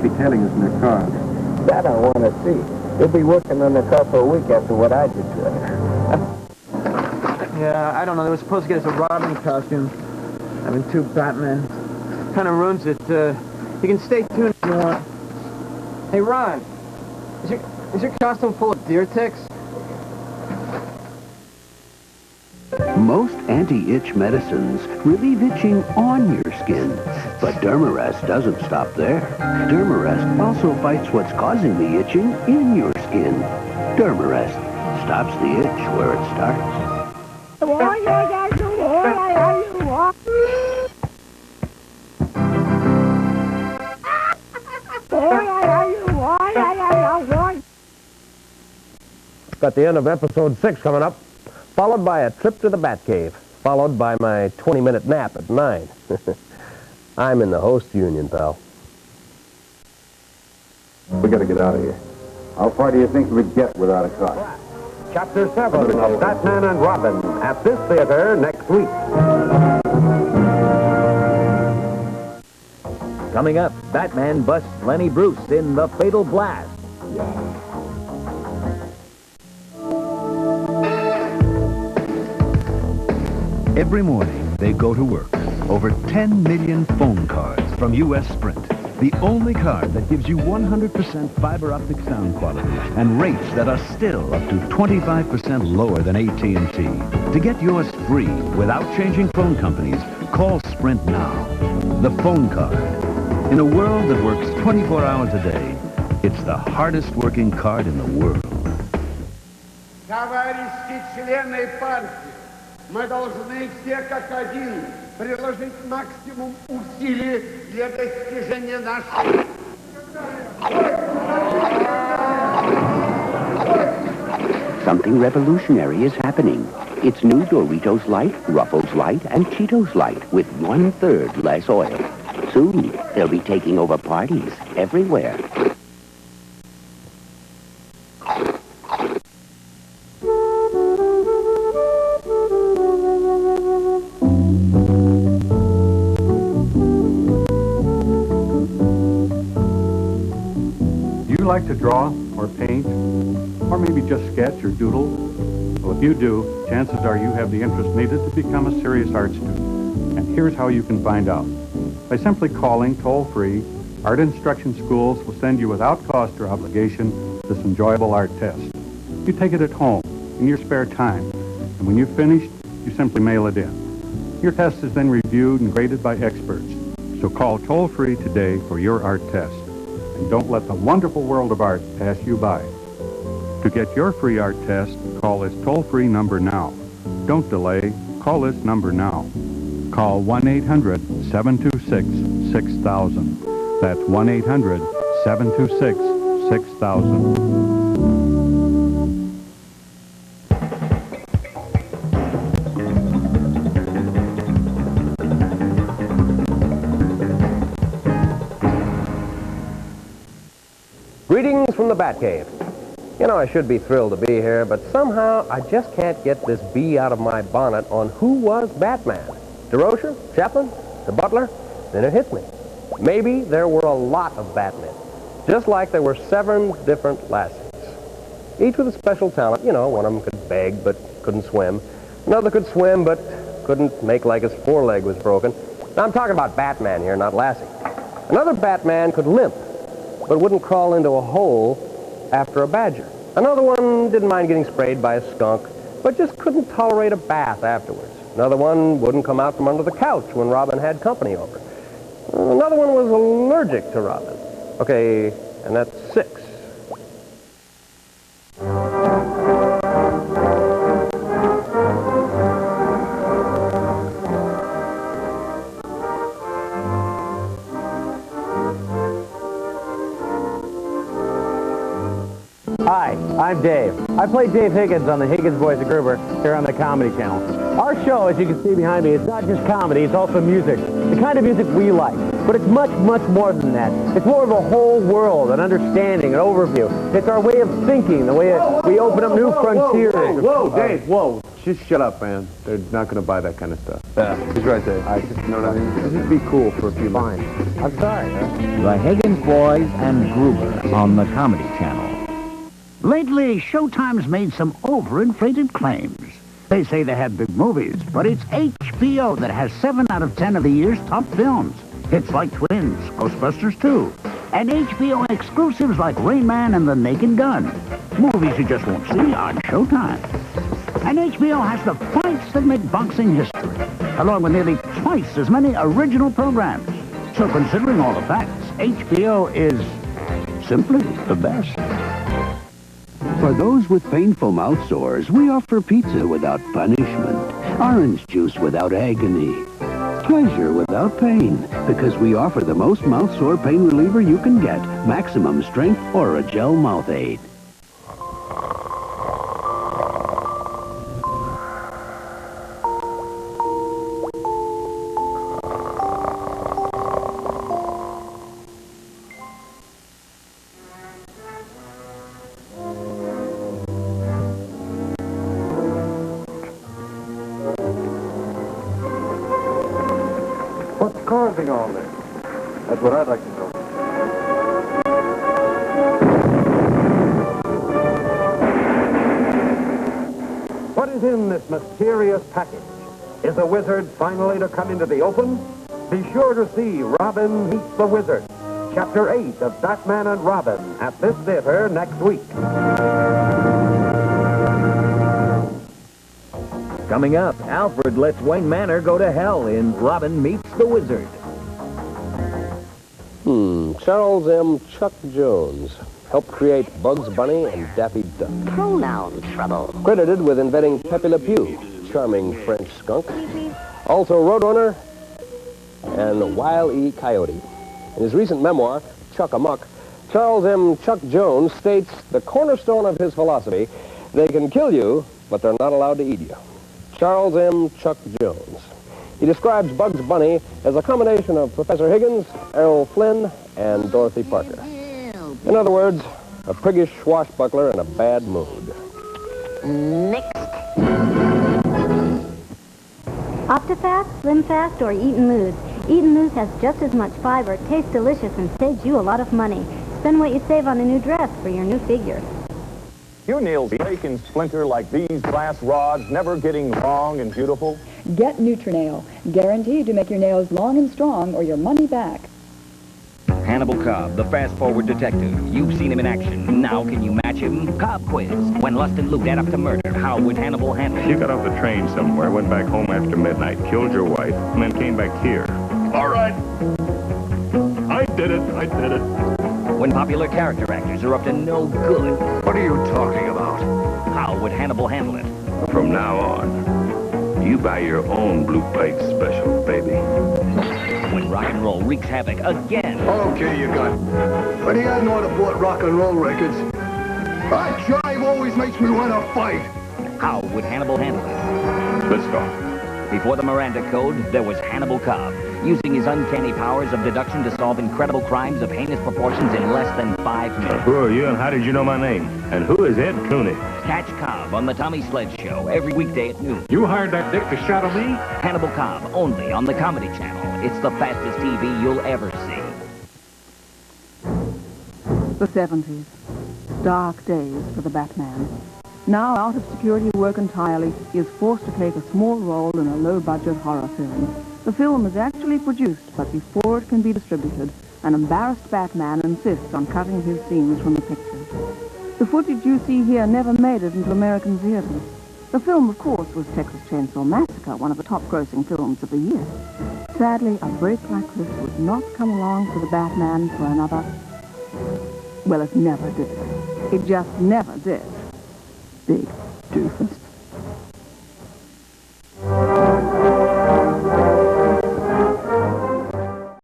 detailing us in their car. That I want to see. You'll be working on the car for a week after what I did to it. Yeah, I don't know. They were supposed to get us a Robin costume. Having two Batman kind of ruins it. You can stay tuned if you want. Hey, Ron, is your costume full of deer ticks? Most anti-itch medicines relieve itching on your skin, but Dermarest doesn't stop there. Dermarest also fights what's causing the itching in your skin. Dermarest stops the itch where it starts. Got the end of episode 6 coming up, followed by a trip to the Batcave, followed by my 20-minute nap at 9. I'm in the host union, pal. We gotta get out of here. How far do you think we'd get without a car? Chapter 7 of Batman and Robin at this theater next week. Coming up, Batman busts Lenny Bruce in The Fatal Blast. Every morning, they go to work. Over 10 million phone cards from U.S. Sprint. The only card that gives you 100% fiber optic sound quality and rates that are still up to 25% lower than AT&T. To get yours free without changing phone companies, call Sprint now. The phone card. In a world that works 24 hours a day, it's the hardest working card in the world. Товарищи члены партии, мы должны все как один приложить максимум усилий для достижения нашей... Something revolutionary is happening. It's new Doritos Light, Ruffles Light, and Cheetos Light with 1/3 less oil. Soon, they'll be taking over parties everywhere. Do you like to draw or paint? Or maybe just sketch or doodle? Well, if you do, chances are you have the interest needed to become a serious art student. And here's how you can find out. By simply calling toll-free, Art Instruction Schools will send you without cost or obligation this enjoyable art test. You take it at home, in your spare time, and when you've finished, you simply mail it in. Your test is then reviewed and graded by experts. So call toll-free today for your art test. And don't let the wonderful world of art pass you by. To get your free art test, call this toll-free number now. Don't delay. Call this number now. Call 1-800-726-6000. That's 1-800-726-6000. Greetings from the Batcave. You know, I should be thrilled to be here, but somehow I just can't get this bee out of my bonnet on who was Batman. DeRocher? Chaplin? The Butler? Then it hit me. Maybe there were a lot of Batmen, just like there were 7 different lassies. Each with a special talent. You know, one of them could beg but couldn't swim. Another could swim but couldn't make like his foreleg was broken. Now, I'm talking about Batman here, not Lassie. Another Batman could limp, but wouldn't crawl into a hole after a badger. Another one didn't mind getting sprayed by a skunk, but just couldn't tolerate a bath afterwards. Another one wouldn't come out from under the couch when Robin had company over. Another one was allergic to Robin. Okay, and that's 6. Hi, I'm Dave. I play Dave Higgins on the Higgins Boys of Gruber here on the Comedy Channel. Our show, as you can see behind me, is not just comedy, it's also music. The kind of music we like. But it's much, much more than that. It's more of a whole world, an understanding, an overview. It's our way of thinking, the way we open up new frontiers. Whoa, Dave, whoa. Just shut up, man. They're not going to buy that kind of stuff. He's right there. I just, you know what I mean? Just be cool for a few minutes. I'm sorry, huh? The Higgins Boys and Gruber on the Comedy Channel. Lately, Showtime's made some overinflated claims. They say they have big movies, but it's HBO that has 7 out of 10 of the year's top films. Hits like Twins, Ghostbusters 2, and HBO exclusives like Rain Man and The Naked Gun. Movies you just won't see on Showtime. And HBO has the fights that make boxing history, along with nearly twice as many original programs. So considering all the facts, HBO is simply the best. For those with painful mouth sores, we offer pizza without punishment, orange juice without agony, pleasure without pain, because we offer the most mouth sore pain reliever you can get, Maximum Strength Orajel Mouth Aid. What's causing all this? That's what I'd like to know. What is in this mysterious package? Is the wizard finally to come into the open? Be sure to see Robin Meets the Wizard, Chapter 8 of Batman and Robin, at this theater next week. Coming up, Alfred lets Wayne Manor go to hell in Robin Meets the Wizard. Charles M. Chuck Jones helped create Bugs Bunny and Daffy Duck. Pronoun trouble. Credited with inventing Pepe Le Pew, charming French skunk. Also Roadrunner and Wile E. Coyote. In his recent memoir, Chuck Amuck, Charles M. Chuck Jones states the cornerstone of his philosophy, they can kill you, but they're not allowed to eat you. Charles M. Chuck Jones. He describes Bugs Bunny as a combination of Professor Higgins, Errol Flynn, and Dorothy Parker. In other words, a priggish swashbuckler in a bad mood. Next. OptiFast, SlimFast, or Eat and Lose. Eat and Lose has just as much fiber, tastes delicious, and saves you a lot of money. Spend what you save on a new dress for your new figure. Your nails break and splinter like these glass rods, never getting long and beautiful? Get Nutrinail, guaranteed to make your nails long and strong or your money back. Hannibal Cobb, the fast-forward detective. You've seen him in action. Now can you match him? Cobb quiz. When lust and loot add up to murder, how would Hannibal handle it? You got off the train somewhere, went back home after midnight, killed your wife, and then came back here. All right. I did it. When popular character actors are up to no good. What are you talking about? How would Hannibal handle it? From now on, you buy your own Blue Plate special, baby. When rock and roll wreaks havoc again. Okay, you got it. But he hadn't ought to bought rock and roll records. That jive always makes me want to fight. How would Hannibal handle it? Let's go. Before the Miranda Code, there was Hannibal Cobb, using his uncanny powers of deduction to solve incredible crimes of heinous proportions in less than 5 minutes. Who are you and how did you know my name? And who is Ed Cooney? Catch Cobb on the Tommy Sledge Show every weekday at noon. You hired that dick to shadow me? Hannibal Cobb, only on the Comedy Channel. It's the fastest TV you'll ever see. The 70s. Dark days for the Batman. Now out of security work entirely, he is forced to take a small role in a low-budget horror film. The film is actually produced, but before it can be distributed, an embarrassed Batman insists on cutting his scenes from the picture. The footage you see here never made it into American theaters. The film, of course, was Texas Chainsaw Massacre, one of the top-grossing films of the year. Sadly, a break like this would not come along for the Batman for another... Well, it never did. It just never did. Big doofus.